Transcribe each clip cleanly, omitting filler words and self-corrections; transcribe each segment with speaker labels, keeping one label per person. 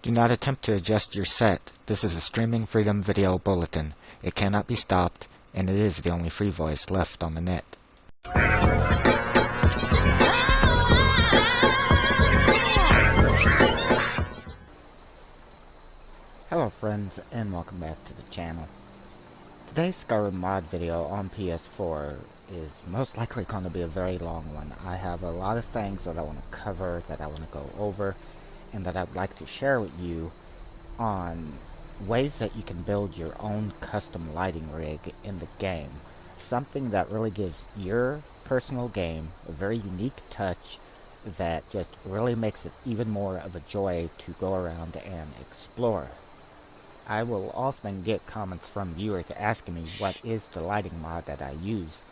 Speaker 1: Do not attempt to adjust your set. This is a Streaming Freedom Video Bulletin. It cannot be stopped, and it is the only free voice left on the net. Hello friends, and welcome back to the channel. Today's Skyrim mod video on PS4 is most likely going to be a very long one. I have a lot of things that I want to cover, that I want to go over, and that I'd like to share with you on ways that you can build your own custom lighting rig in the game. Something that really gives your personal game a very unique touch that just really makes it even more of a joy to go around and explore. I will often get comments from viewers asking me what is the lighting mod that I use,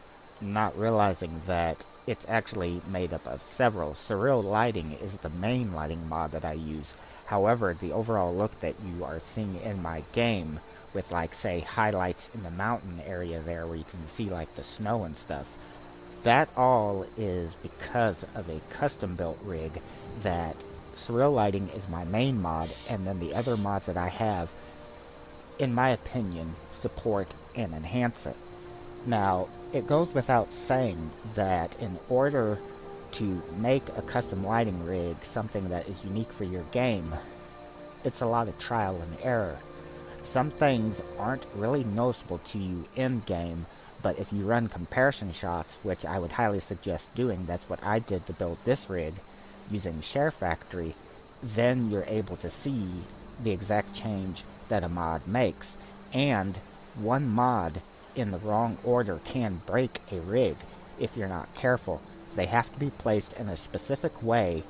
Speaker 1: not realizing that it's actually made up of several. Surreal Lighting is the main lighting mod that I use. However, the overall look that you are seeing in my game, with like say highlights in the mountain area there where you can see like the snow and stuff, that all is because of a custom built rig that Surreal Lighting is my main mod, and then the other mods that I have, in my opinion, support and enhance it. Now, it goes without saying that in order to make a custom lighting rig something that is unique for your game, it's a lot of trial and error. Some things aren't really noticeable to you in-game, but if you run comparison shots, which I would highly suggest doing, that's what I did to build this rig using SHAREfactory, then you're able to see the exact change that a mod makes. And one mod in the wrong order can break a rig if you're not careful. They have to be placed in a specific way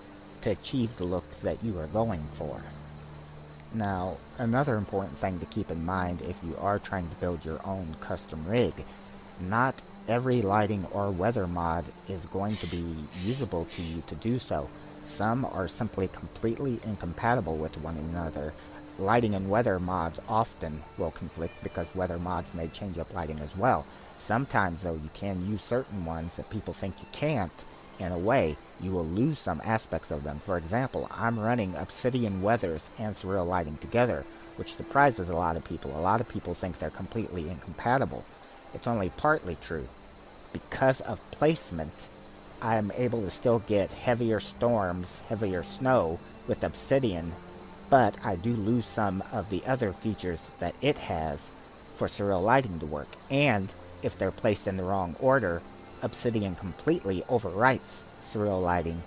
Speaker 1: to achieve the look that you are going for. Now, another important thing to keep in mind if you are trying to build your own custom rig, not every lighting or weather mod is going to be usable to you to do so. Some are simply completely incompatible with one another. Lighting and weather mods often will conflict because weather mods may change up lighting as well. Sometimes though you can use certain ones that people think you can't. In a way, you will lose some aspects of them. For example, I'm running Obsidian Weathers and Surreal Lighting together, which surprises a lot of people. A lot of people think they're completely incompatible. It's only partly true. Because of placement, I am able to still get heavier storms, heavier snow with Obsidian, but I do lose some of the other features that it has for Surreal Lighting to work. And if they're placed in the wrong order, Obsidian completely overwrites Surreal Lighting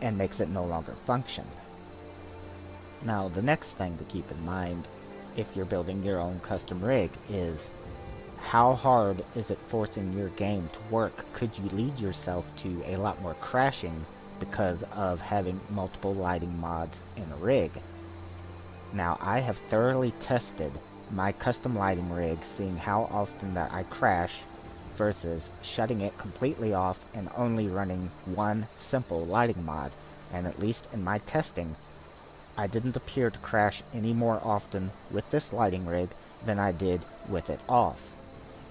Speaker 1: and makes it no longer function. Now, the next thing to keep in mind if you're building your own custom rig is how hard is it forcing your game to work? Could you lead yourself to a lot more crashing because of having multiple lighting mods in a rig? Now, I have thoroughly tested my custom lighting rig, seeing how often that I crash versus shutting it completely off and only running one simple lighting mod. And at least in my testing, I didn't appear to crash any more often with this lighting rig than I did with it off.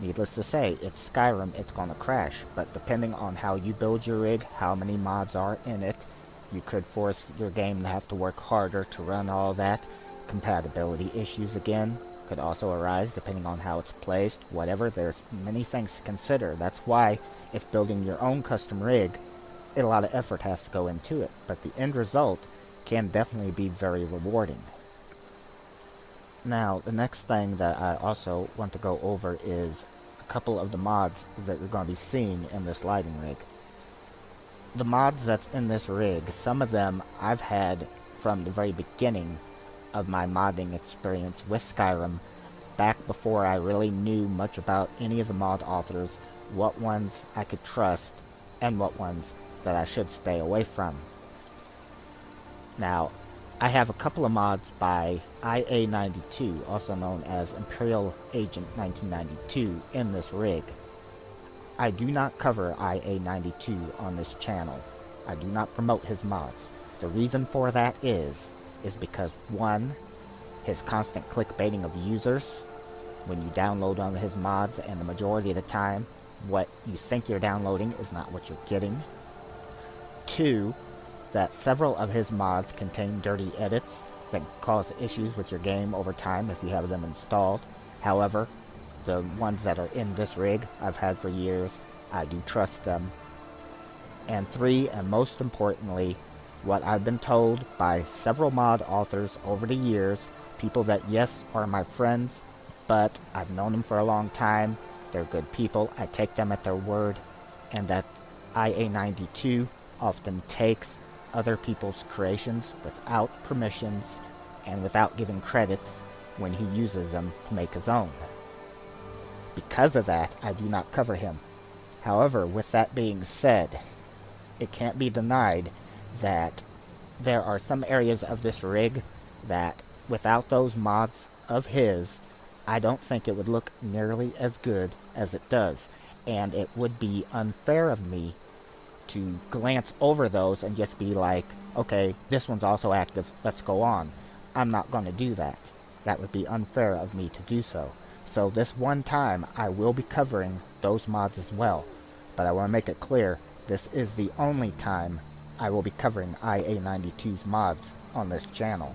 Speaker 1: Needless to say, it's Skyrim, it's gonna crash, but depending on how you build your rig, how many mods are in it, you could force your game to have to work harder to run all that. Compatibility issues again could also arise depending on how it's placed. Whatever, there's many things to consider. That's why if building your own custom rig, a lot of effort has to go into it, but the end result can definitely be very rewarding. Now, the next thing that I also want to go over is a couple of the mods that you're going to be seeing in this lighting rig. The mods that's in this rig, some of them I've had from the very beginning of my modding experience with Skyrim, back before I really knew much about any of the mod authors, what ones I could trust, and what ones that I should stay away from. Now, I have a couple of mods by IA92, also known as Imperial Agent 1992, in this rig. I do not cover IA92 on this channel. I do not promote his mods. The reason for that is because, one, his constant clickbaiting of users when you download one of his mods, and the majority of the time what you think you're downloading is not what you're getting. Two, that several of his mods contain dirty edits, that cause issues with your game over time if you have them installed. However, the ones that are in this rig I've had for years, I do trust them. And 3, and most importantly, what I've been told by several mod authors over the years, people that yes are my friends, but I've known them for a long time, they're good people, I take them at their word, and that IA92 often takes other people's creations without permissions and without giving credits when he uses them to make his own. Because of that, I do not cover him. However, with that being said, it can't be denied that there are some areas of this rig that, without those mods of his, I don't think it would look nearly as good as it does. And it would be unfair of me to glance over those and just be like, okay, this one's also active, let's go on. I'm not going to do that. That would be unfair of me to do so. So this one time, I will be covering those mods as well. But I want to make it clear, this is the only time I will be covering IA92's mods on this channel.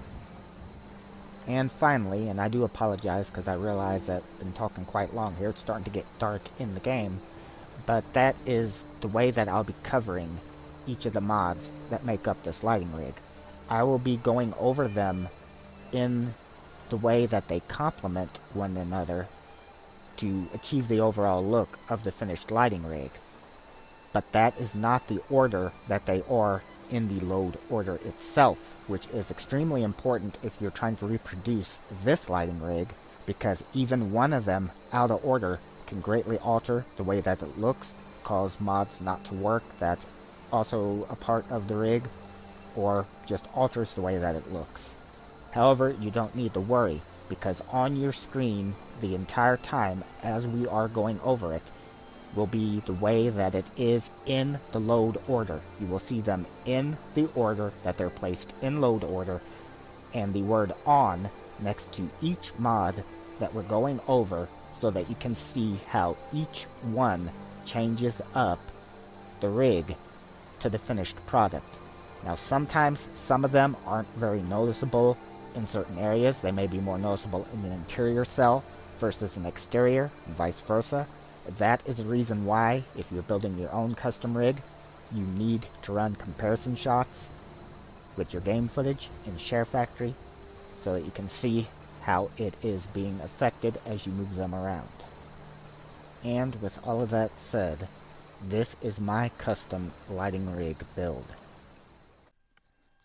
Speaker 1: And finally, and I do apologize because I realize that I've been talking quite long here, it's starting to get dark in the game, but that is the way that I'll be covering each of the mods that make up this lighting rig. I will be going over them in the way that they complement one another to achieve the overall look of the finished lighting rig. But that is not the order that they are in the load order itself, which is extremely important if you're trying to reproduce this lighting rig, because even one of them out of order can greatly alter the way that it looks, cause mods not to work that's also a part of the rig, or just alters the way that it looks. However, you don't need to worry, because on your screen the entire time as we are going over it will be the way that it is in the load order. You will see them in the order that they're placed in load order, and the word on next to each mod that we're going over, so that you can see how each one changes up the rig to the finished product. Now sometimes some of them aren't very noticeable in certain areas. They may be more noticeable in an interior cell versus an exterior, and vice versa. That is the reason why, if you're building your own custom rig, you need to run comparison shots with your game footage in SHAREfactory so that you can see how it is being affected as you move them around. And with all of that said, this is my custom lighting rig build.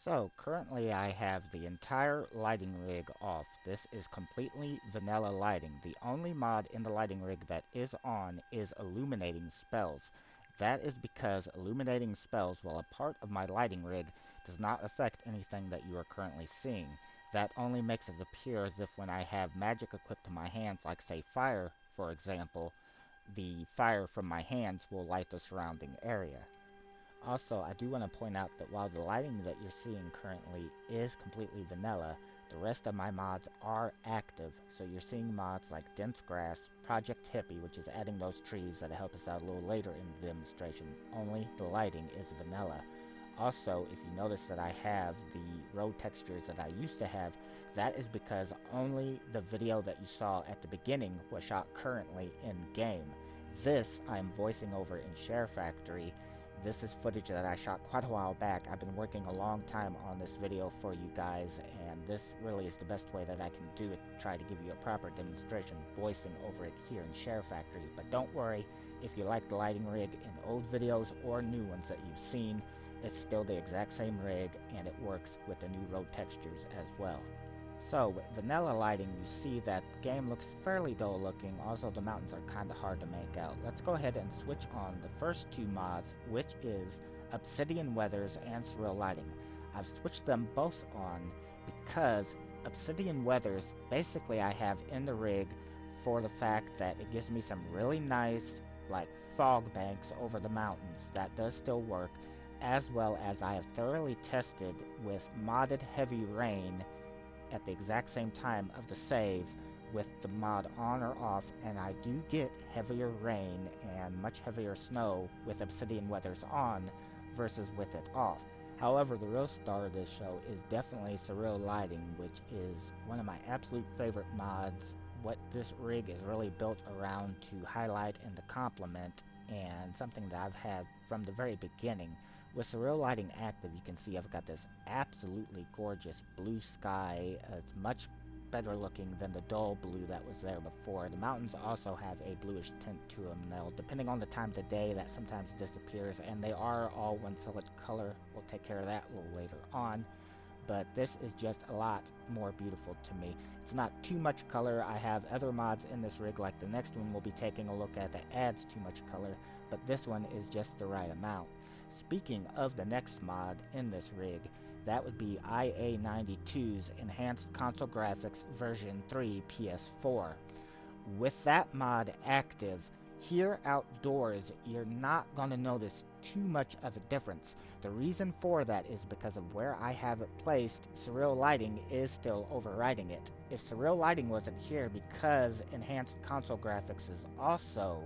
Speaker 1: So currently I have the entire lighting rig off. This is completely vanilla lighting. The only mod in the lighting rig that is on is illuminating spells. That is because illuminating spells, while a part of my lighting rig, does not affect anything that you are currently seeing. That only makes it appear as if when I have magic equipped to my hands, like say fire, for example, the fire from my hands will light the surrounding area. Also, I do want to point out that while the lighting that you're seeing currently is completely vanilla, the rest of my mods are active. So you're seeing mods like Dense Grass, Project Hippie, which is adding those trees that help us out a little later in the demonstration. Only the lighting is vanilla. Also, if you notice that I have the road textures that I used to have, that is because only the video that you saw at the beginning was shot currently in-game. This I'm voicing over in SHAREfactory. This is footage that I shot quite a while back. I've been working a long time on this video for you guys, and this really is the best way that I can do it, try to give you a proper demonstration, voicing over it here in SHAREfactory. But don't worry, if you like the lighting rig in old videos or new ones that you've seen, it's still the exact same rig, and it works with the new road textures as well. So, with vanilla lighting, you see that the game looks fairly dull looking. Also, the mountains are kind of hard to make out. Let's go ahead and switch on the first two mods, which is Obsidian Weathers and Surreal Lighting. I've switched them both on because Obsidian Weathers, basically I have in the rig for the fact that it gives me some really nice, like, fog banks over the mountains. That does still work, as well as I have thoroughly tested with modded Heavy Rain at the exact same time of the save with the mod on or off, and I do get heavier rain and much heavier snow with Obsidian Weathers on versus with it off. However, the real star of this show is definitely surreal lighting, which is one of my absolute favorite mods. What this rig is really built around to highlight and to complement, and something that I've had from the very beginning. With surreal lighting active, you can see I've got this absolutely gorgeous blue sky. It's much better looking than the dull blue that was there before. The mountains also have a bluish tint to them now. Depending on the time of the day, that sometimes disappears, and they are all one solid color. We'll take care of that a little later on. But this is just a lot more beautiful to me. It's not too much color. I have other mods in this rig, like the next one we'll be taking a look at, that adds too much color, but this one is just the right amount. Speaking of the next mod in this rig, that would be IA92's Enhanced Console Graphics version 3 PS4. With that mod active, here outdoors, you're not going to notice too much of a difference. The reason for that is because of where I have it placed. Surreal lighting is still overriding it. If surreal lighting wasn't here, because Enhanced Console Graphics is also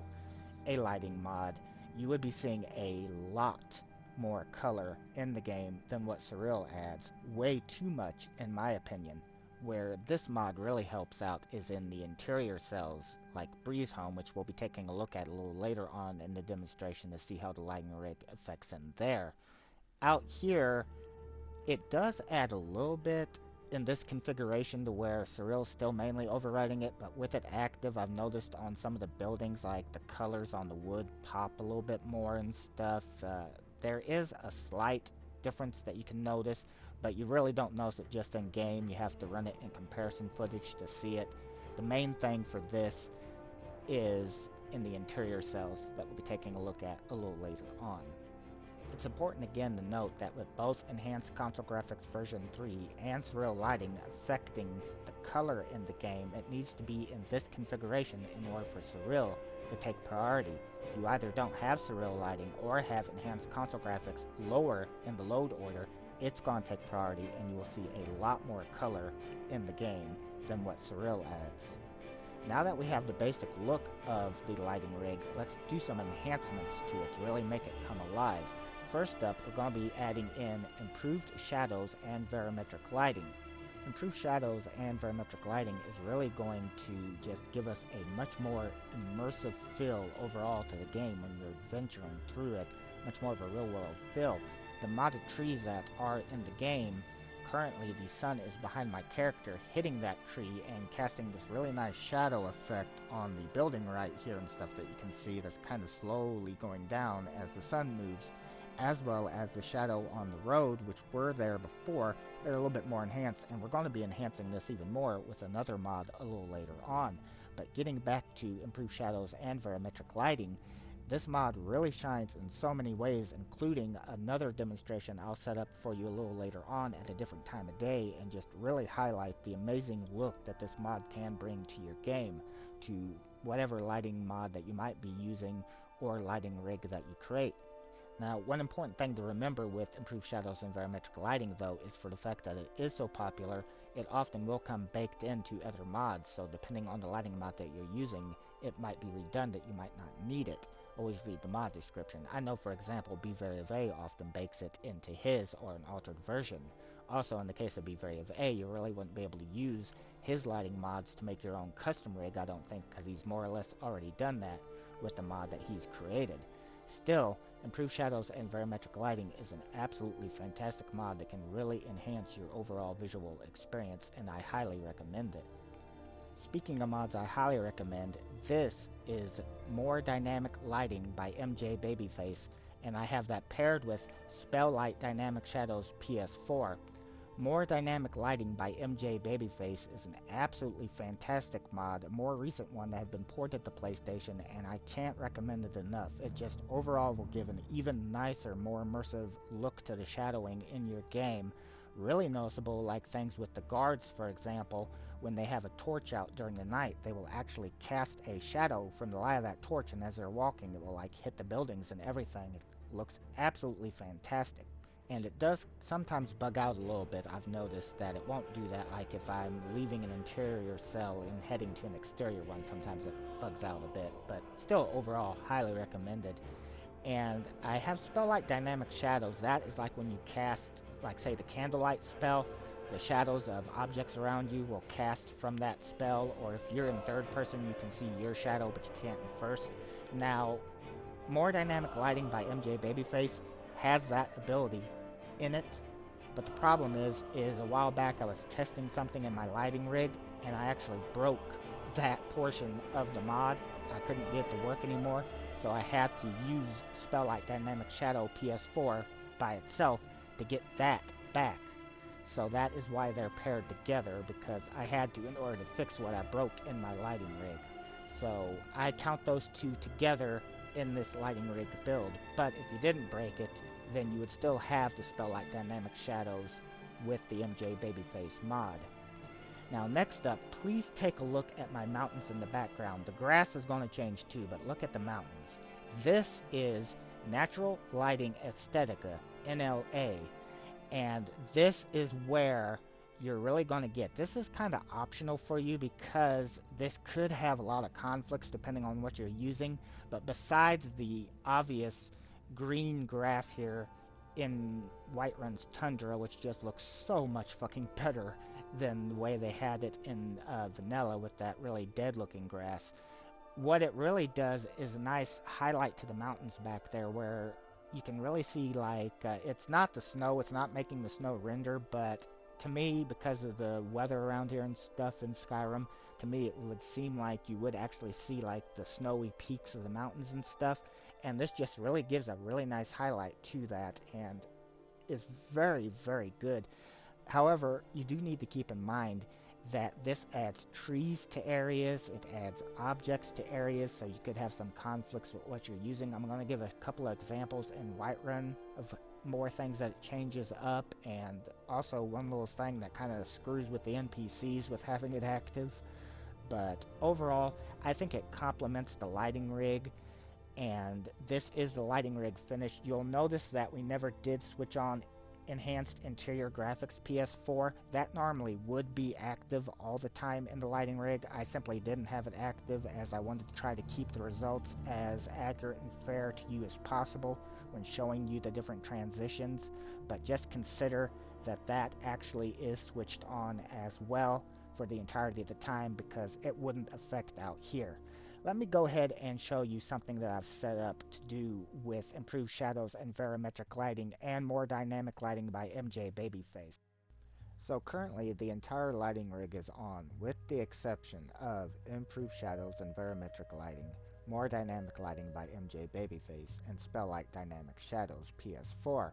Speaker 1: a lighting mod, you would be seeing a lot more color in the game than what surreal adds. Way too much, in my opinion. Where this mod really helps out is in the interior cells, like Breeze Home, which we'll be taking a look at a little later on in the demonstration to see how the lighting rig affects in there. Out here, it does add a little bit in this configuration to where Surreal's still mainly overriding it, but with it active, I've noticed on some of the buildings, like the colors on the wood pop a little bit more and stuff. There is a slight difference that you can notice, but you really don't notice it just in game. You have to run it in comparison footage to see it. The main thing for this is in the interior cells that we'll be taking a look at a little later on. It's important again to note that with both Enhanced Console Graphics version 3 and surreal lighting affecting the color in the game, it needs to be in this configuration in order for surreal to take priority. If you either don't have surreal lighting or have Enhanced Console Graphics lower in the load order, it's going to take priority and you will see a lot more color in the game than what surreal adds. Now that we have the basic look of the lighting rig, let's do some enhancements to it to really make it come alive. First up, we're going to be adding in improved shadows and varimetric lighting. Improved shadows and varimetric lighting is really going to just give us a much more immersive feel overall to the game when you're adventuring through it, much more of a real world feel. The modded trees that are in the game, currently the sun is behind my character hitting that tree and casting this really nice shadow effect on the building right here and stuff that you can see that's kind of slowly going down as the sun moves, as well as the shadow on the road, which were there before. They're a little bit more enhanced, and we're going to be enhancing this even more with another mod a little later on. But getting back to improved shadows and varimetric lighting, this mod really shines in so many ways, including another demonstration I'll set up for you a little later on at a different time of day, and just really highlight the amazing look that this mod can bring to your game, to whatever lighting mod that you might be using or lighting rig that you create. Now, one important thing to remember with improved shadows and varimetric lighting, though, is for the fact that it is so popular, it often will come baked into other mods, so depending on the lighting mod that you're using, it might be redundant, you might not need it. Always read the mod description. I know, for example, Be Very of A often bakes it into his or an altered version. Also, in the case of Be Very of A, you really wouldn't be able to use his lighting mods to make your own custom rig, I don't think, because he's more or less already done that with the mod that he's created. Still, improved shadows and varimetric lighting is an absolutely fantastic mod that can really enhance your overall visual experience, and I highly recommend it. Speaking of mods I highly recommend, this is More Dynamic Lighting by MJ Babyface, and I have that paired with Spelllight Dynamic Shadows PS4. More Dynamic Lighting by MJ Babyface is an absolutely fantastic mod, a more recent one that had been ported to PlayStation, and I can't recommend it enough. It just overall will give an even nicer, more immersive look to the shadowing in your game. Really noticeable, like things with the guards, for example. When they have a torch out during the night, they will actually cast a shadow from the light of that torch, and as they're walking, it will like hit the buildings and everything. It looks absolutely fantastic. And it does sometimes bug out a little bit. I've noticed that it won't do that, like if I'm leaving an interior cell and heading to an exterior one, sometimes it bugs out a bit, but still overall highly recommended. And I have spell like dynamic shadows. That is like when you cast, like say the candlelight spell, the shadows of objects around you will cast from that spell, or if you're in third person you can see your shadow but you can't in first. Now, more dynamic lighting by MJ Babyface has that ability in it, but the problem is a while back I was testing something in my lighting rig and I actually broke that portion of the mod. I couldn't get it to work anymore, so I had to use Spelllight Dynamic Shadow PS4 by itself to get that back. So that is why they're paired together, because I had to in order to fix what I broke in my lighting rig. So I count those two together in this lighting rig build, but if you didn't break it, then you would still have the Spelllight Dynamic Shadows with the MJ Babyface mod. Now next up, please take a look at my mountains in the background. The grass is going to change too, but look at the mountains. This is Natural Lighting Aesthetica, NLA, and this is where you're really going to get. This is kind of optional for you because this could have a lot of conflicts depending on what you're using, but besides the obvious green grass here in Whiterun's Tundra, which just looks so much fucking better than the way they had it in Vanilla with that really dead looking grass, what it really does is a nice highlight to the mountains back there where you can really see, like, it's not the snow, it's not making the snow render, but to me, because of the weather around here and stuff in Skyrim, to me it would seem like you would actually see like the snowy peaks of the mountains and stuff, and this just really gives a really nice highlight to that and is very, very good. However, you do need to keep in mind that this adds trees to areas, it adds objects to areas, so you could have some conflicts with what you're using. I'm going to give a couple of examples in Whiterun of more things that it changes up, and also one little thing that kind of screws with the NPCs with having it active. But overall, I think it complements the lighting rig, and this is the lighting rig finished. You'll notice that we never did switch on enhanced interior graphics PS4. That normally would be active all the time in the lighting rig. I simply didn't have it active as I wanted to try to keep the results as accurate and fair to you as possible when showing you the different transitions, but just consider that that actually is switched on as well for the entirety of the time because it wouldn't affect out here. Let me go ahead and show you something that I've set up to do with improved shadows and varimetric lighting and more dynamic lighting by MJ Babyface. So currently the entire lighting rig is on with the exception of improved shadows and varimetric lighting, more dynamic lighting by MJ Babyface, and Spelllight Dynamic Shadows PS4.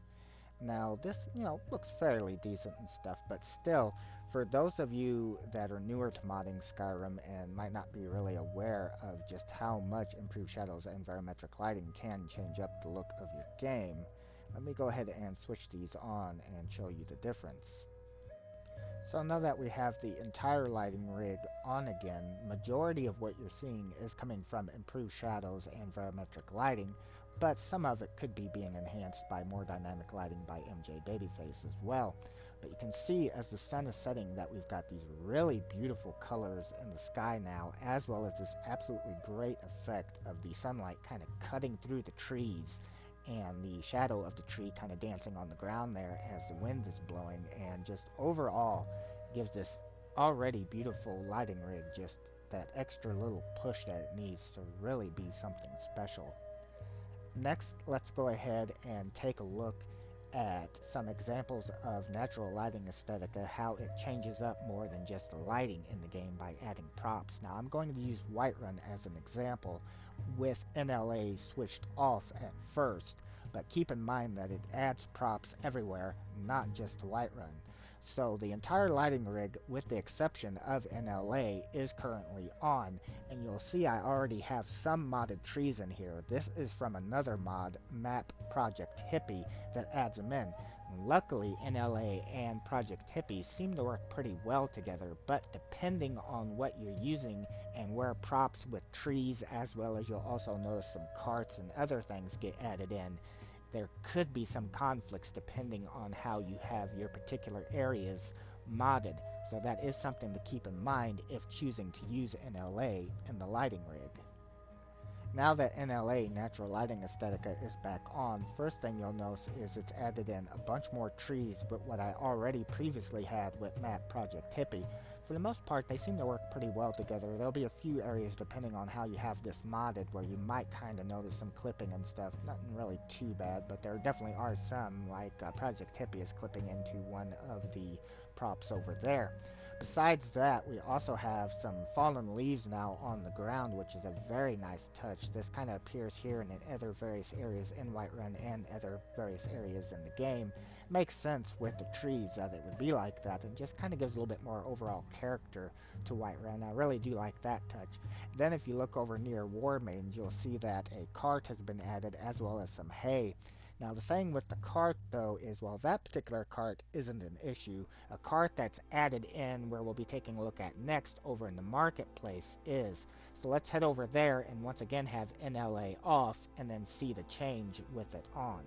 Speaker 1: Now this, looks fairly decent and stuff, but still, for those of you that are newer to modding Skyrim and might not be really aware of just how much improved shadows and varimetric lighting can change up the look of your game, let me go ahead and switch these on and show you the difference. So now that we have the entire lighting rig on again, majority of what you're seeing is coming from improved shadows and varimetric lighting, but some of it could be being enhanced by more dynamic lighting by MJ Babyface as well. But you can see as the sun is setting that we've got these really beautiful colors in the sky now, as well as this absolutely great effect of the sunlight kind of cutting through the trees and the shadow of the tree kind of dancing on the ground there as the wind is blowing, and just overall gives this already beautiful lighting rig just that extra little push that it needs to really be something special. Next, let's go ahead and take a look at some examples of natural lighting aesthetica, how it changes up more than just the lighting in the game by adding props. Now I'm going to use Whiterun as an example with NLA switched off at first, but keep in mind that it adds props everywhere, not just Whiterun. So the entire lighting rig, with the exception of NLA, is currently on, and you'll see I already have some modded trees in here. This is from another mod, Map Project Hippie, that adds them in. Luckily, NLA and Project Hippie seem to work pretty well together, but depending on what you're using and where props with trees, as well as you'll also notice some carts and other things get added in, there could be some conflicts depending on how you have your particular areas modded. So that is something to keep in mind if choosing to use NLA in the lighting rig. Now that NLA, Natural Lighting Aesthetica, is back on, first thing you'll notice is it's added in a bunch more trees with what I already previously had with Map Project Hippie. For the most part, they seem to work pretty well together. There'll be a few areas, depending on how you have this modded, where you might kind of notice some clipping and stuff. Nothing really too bad, but there definitely are some, like Project Hippie is clipping into one of the props over there. Besides that, we also have some fallen leaves now on the ground, which is a very nice touch. This kind of appears here and in other various areas in Whiterun and other various areas in the game. Makes sense with the trees that it would be like that, and just kind of gives a little bit more overall character to Whiterun. I really do like that touch. Then if you look over near War Maidens, you'll see that a cart has been added as well as some hay. Now the thing with the cart though is, while that particular cart isn't an issue, a cart that's added in where we'll be taking a look at next over in the marketplace is. So let's head over there and once again have NLA off and then see the change with it on.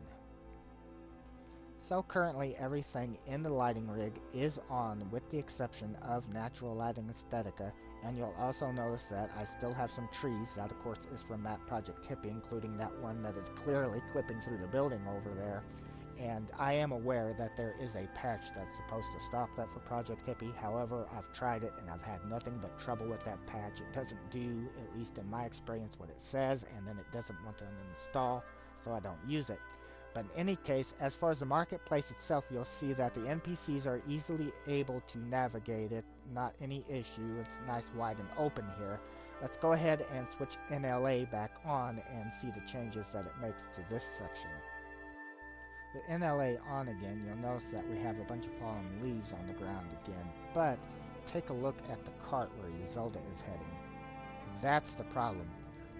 Speaker 1: So currently everything in the lighting rig is on with the exception of Natural Lighting Aesthetica, and you'll also notice that I still have some trees. That of course is from Map Project Hippie, including that one that is clearly clipping through the building over there. And I am aware that there is a patch that's supposed to stop that for Project Hippie. However, I've tried it and I've had nothing but trouble with that patch. It doesn't do, at least in my experience, what it says, and then it doesn't want to uninstall, so I don't use it. But in any case, as far as the marketplace itself, you'll see that the NPCs are easily able to navigate it. Not any issue. It's nice, wide, and open here. Let's go ahead and switch NLA back on and see the changes that it makes to this section. With NLA on again, you'll notice that we have a bunch of fallen leaves on the ground again. But take a look at the cart where Isolde is heading. That's the problem.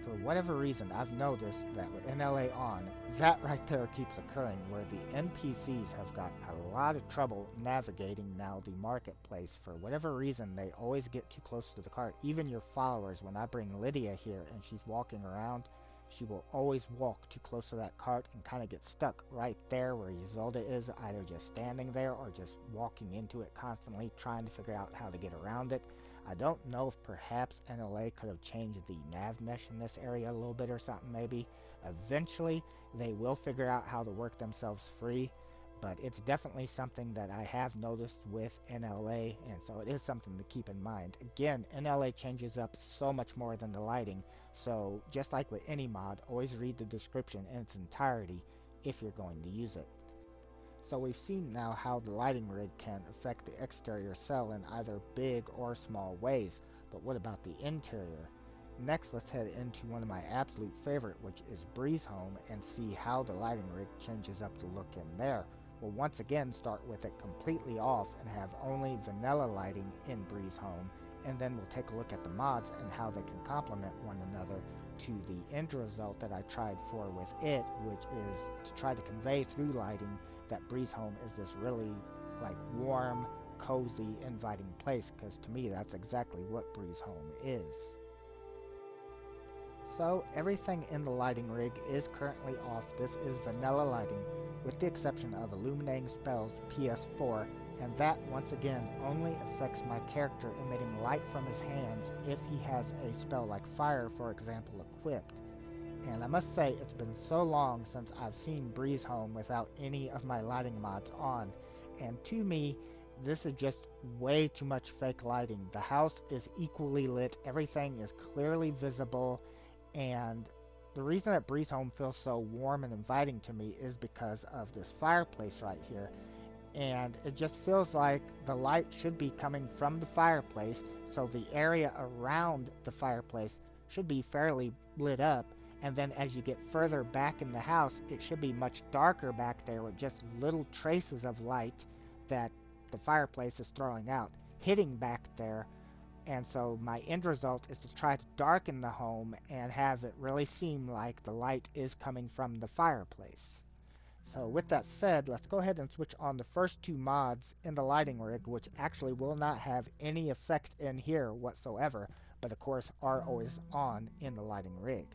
Speaker 1: For whatever reason, I've noticed that with NLA on, that right there keeps occurring, where the NPCs have got a lot of trouble navigating now the marketplace. For whatever reason, they always get too close to the cart. Even your followers, when I bring Lydia here and she's walking around, she will always walk too close to that cart and kind of get stuck right there where Isolde is, either just standing there or just walking into it constantly, trying to figure out how to get around it. I don't know if perhaps NLA could have changed the nav mesh in this area a little bit or something maybe. Eventually, they will figure out how to work themselves free, but it's definitely something that I have noticed with NLA, and so it is something to keep in mind. Again, NLA changes up so much more than the lighting, so just like with any mod, always read the description in its entirety if you're going to use it. So we've seen now how the lighting rig can affect the exterior cell in either big or small ways, but what about the interior? Next, let's head into one of my absolute favorite, which is Breeze Home, and see how the lighting rig changes up the look in there. We'll once again start with it completely off and have only vanilla lighting in Breeze Home, and then we'll take a look at the mods and how they can complement one another to the end result that I tried for with it, which is to try to convey through lighting that Breeze Home is this really like warm, cozy, inviting place, because to me that's exactly what Breeze Home is. So everything in the lighting rig is currently off. This is vanilla lighting, with the exception of Illuminating Spells PS4, and that once again only affects my character emitting light from his hands if he has a spell like fire, for example, equipped. And I must say, it's been so long since I've seen Breeze Home without any of my lighting mods on, and to me, this is just way too much fake lighting. The house is equally lit, everything is clearly visible, and the reason that Breeze Home feels so warm and inviting to me is because of this fireplace right here. And it just feels like the light should be coming from the fireplace, so the area around the fireplace should be fairly lit up, and then as you get further back in the house, it should be much darker back there with just little traces of light that the fireplace is throwing out, hitting back there. And so my end result is to try to darken the home and have it really seem like the light is coming from the fireplace. So with that said, let's go ahead and switch on the first two mods in the lighting rig, which actually will not have any effect in here whatsoever, but of course are always on in the lighting rig.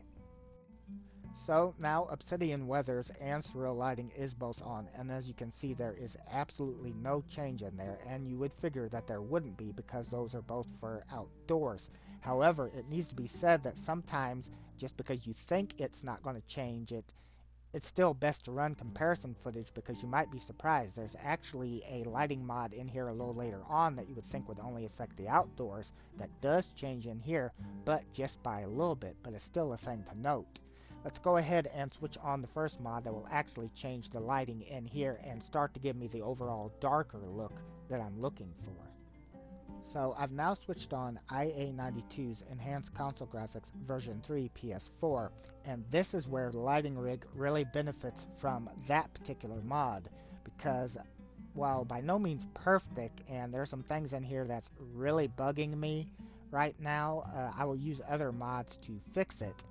Speaker 1: So now Obsidian Weathers and Surreal Lighting is both on, and as you can see there is absolutely no change in there, and you would figure that there wouldn't be because those are both for outdoors. However, it needs to be said that sometimes just because you think it's not going to change it, it's still best to run comparison footage because you might be surprised. There's actually a lighting mod in here a little later on that you would think would only affect the outdoors that does change in here, but just by a little bit, but it's still a thing to note. Let's go ahead and switch on the first mod that will actually change the lighting in here and start to give me the overall darker look that I'm looking for. So I've now switched on IA92's Enhanced Console Graphics version 3 PS4, and this is where the lighting rig really benefits from that particular mod, because while by no means perfect, and there's some things in here that's really bugging me right now, I will use other mods to fix it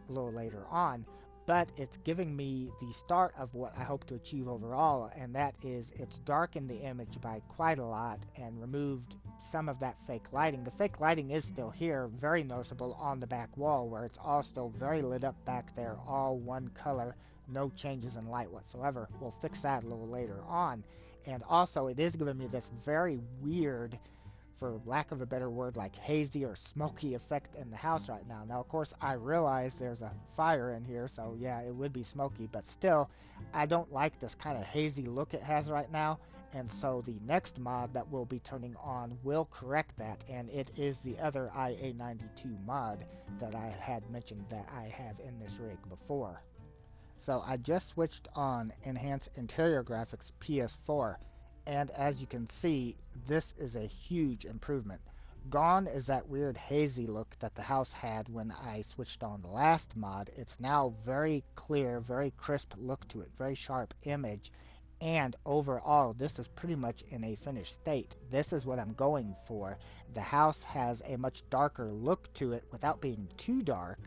Speaker 1: a little later on, but it's giving me the start of what I hope to achieve overall, and that is it's darkened the image by quite a lot and removed some of that fake lighting. The fake lighting is still here, very noticeable on the back wall where it's all still very lit up back there, all one color, no changes in light whatsoever. We'll fix that a little later on. And also it is giving me this very weird, for lack of a better word, like hazy or smoky effect in the house right now. Now, of course, I realize there's a fire in here, so yeah, it would be smoky, but still, I don't like this kind of hazy look it has right now, and so the next mod that we'll be turning on will correct that, and it is the other IA92 mod that I had mentioned that I have in this rig before. So I just switched on Enhanced Interior Graphics PS4, and as you can see, this is a huge improvement. Gone is that weird hazy look that the house had when I switched on the last mod. It's now very clear, very crisp look to it, very sharp image, and overall this is pretty much in a finished state. This is what I'm going for. The house has a much darker look to it without being too dark,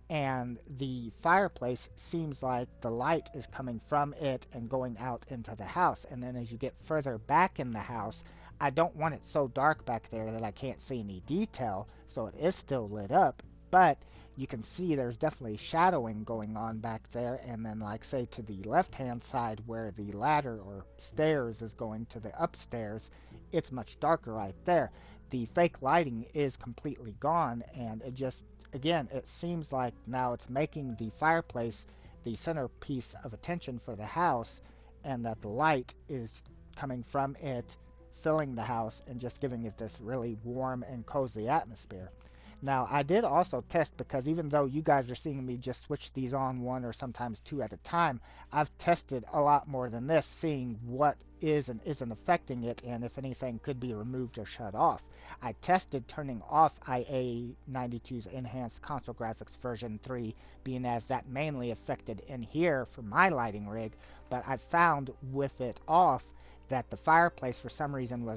Speaker 1: and the fireplace seems like the light is coming from it and going out into the house. And then as you get further back in the house, I don't want it so dark back there that I can't see any detail, so it is still lit up, but you can see there's definitely shadowing going on back there. And then, like, say to the left hand side where the ladder or stairs is going to the upstairs, it's much darker right there. The fake lighting is completely gone, and it just, again, it seems like now it's making the fireplace the centerpiece of attention for the house, and that the light is coming from it, filling the house, and just giving it this really warm and cozy atmosphere. Now, I did also test, because even though you guys are seeing me just switch these on one or sometimes two at a time, I've tested a lot more than this, seeing what is and isn't affecting it, and if anything could be removed or shut off. I tested turning off IA92's Enhanced Console Graphics version 3, being as that mainly affected in here for my lighting rig, but I found with it off that the fireplace for some reason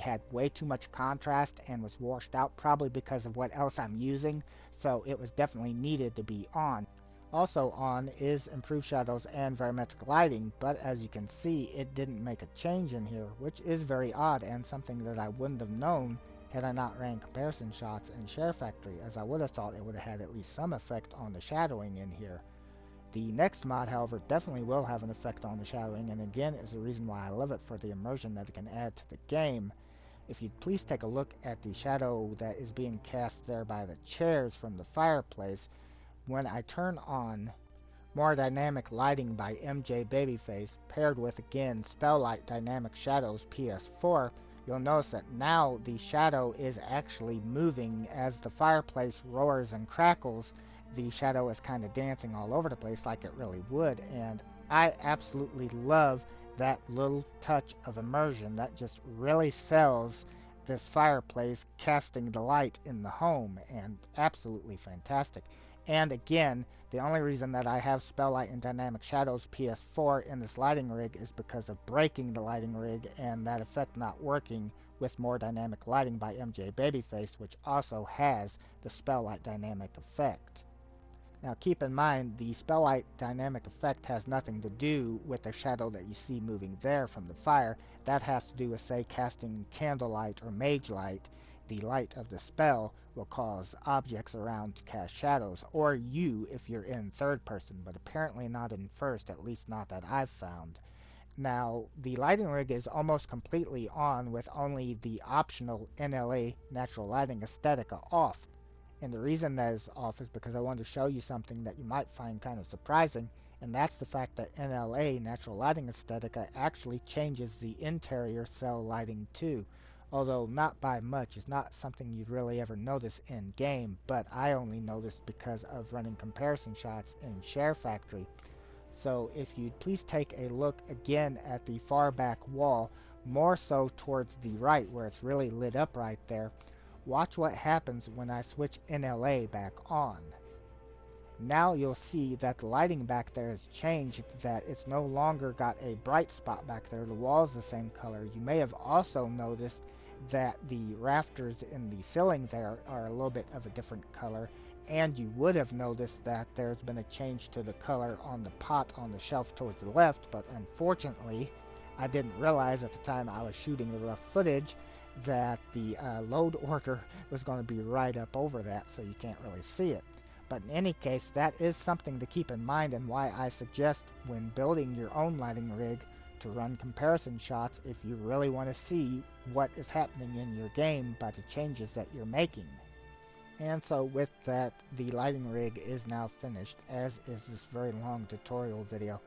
Speaker 1: had way too much contrast and was washed out, probably because of what else I'm using, so it was definitely needed to be on. Also on is improved shadows and varimetric lighting, but as you can see, it didn't make a change in here, which is very odd and something that I wouldn't have known had I not ran comparison shots in SHAREfactory, as I would have thought it would have had at least some effect on the shadowing in here. The next mod, however, definitely will have an effect on the shadowing, and again is the reason why I love it, for the immersion that it can add to the game. If you'd please take a look at the shadow that is being cast there by the chairs from the fireplace, when I turn on More Dynamic Lighting by MJ Babyface, paired with, again, Spelllight Dynamic Shadows PS4, you'll notice that now the shadow is actually moving as the fireplace roars and crackles. The shadow is kind of dancing all over the place like it really would, and I absolutely love that little touch of immersion. That just really sells this fireplace casting the light in the home, and absolutely fantastic. And again, the only reason that I have Spelllight and Dynamic Shadows PS4 in this lighting rig is because of breaking the lighting rig and that effect not working with More Dynamic Lighting by MJ Babyface, which also has the Spelllight Dynamic effect. Now keep in mind, the Spelllight Dynamic effect has nothing to do with the shadow that you see moving there from the fire. That has to do with, say, casting Candlelight or Mage Light, the light of the spell will cause objects around to cast shadows, or you if you're in third person, but apparently not in first, at least not that I've found. Now, the lighting rig is almost completely on with only the optional NLA natural lighting aesthetica off. And the reason that is off is because I wanted to show you something that you might find kind of surprising, and that's the fact that NLA natural lighting aesthetica actually changes the interior cell lighting too. Although not by much. It's not something you'd really ever notice in game, but I only noticed because of running comparison shots in SHAREfactory. So if you'd please take a look again at the far back wall, more so towards the right where it's really lit up right there, watch what happens when I switch NLA back on. Now you'll see that the lighting back there has changed, that it's no longer got a bright spot back there. The wall's the same color. You may have also noticed that the rafters in the ceiling there are a little bit of a different color, and you would have noticed that there's been a change to the color on the pot on the shelf towards the left, but unfortunately I didn't realize at the time I was shooting the rough footage that the load order was going to be right up over that, so you can't really see it. But in any case, that is something to keep in mind, and why I suggest when building your own lighting rig to run comparison shots if you really want to see what is happening in your game by the changes that you're making. And so with that, the lighting rig is now finished, as is this very long tutorial video.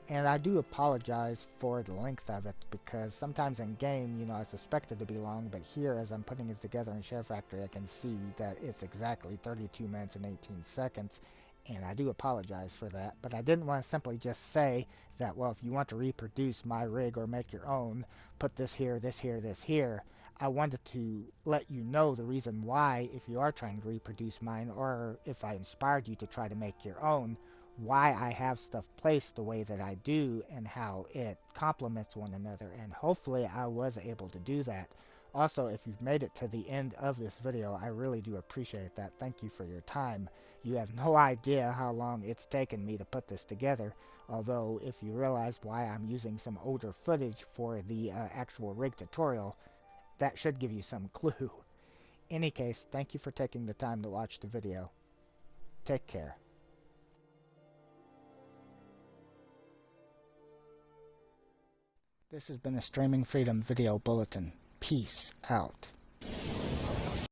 Speaker 1: And I do apologize for the length of it, because sometimes in game, you know, I suspect it to be long, but here as I'm putting it together in SHAREfactory, I can see that it's exactly 32 minutes and 18 seconds, and I do apologize for that. But I didn't want to simply just say that, well, if you want to reproduce my rig or make your own, put this here, this here, this here. I wanted to let you know the reason why, if you are trying to reproduce mine, or if I inspired you to try to make your own, why I have stuff placed the way that I do and how it complements one another, and hopefully I was able to do that. Also, if you've made it to the end of this video, I really do appreciate that. Thank you for your time. You have no idea how long it's taken me to put this together, although if you realize why I'm using some older footage for the actual rig tutorial, that should give you some clue. In any case, thank you for taking the time to watch the video. Take care. This has been a Streaming Freedom Video Bulletin. Peace out.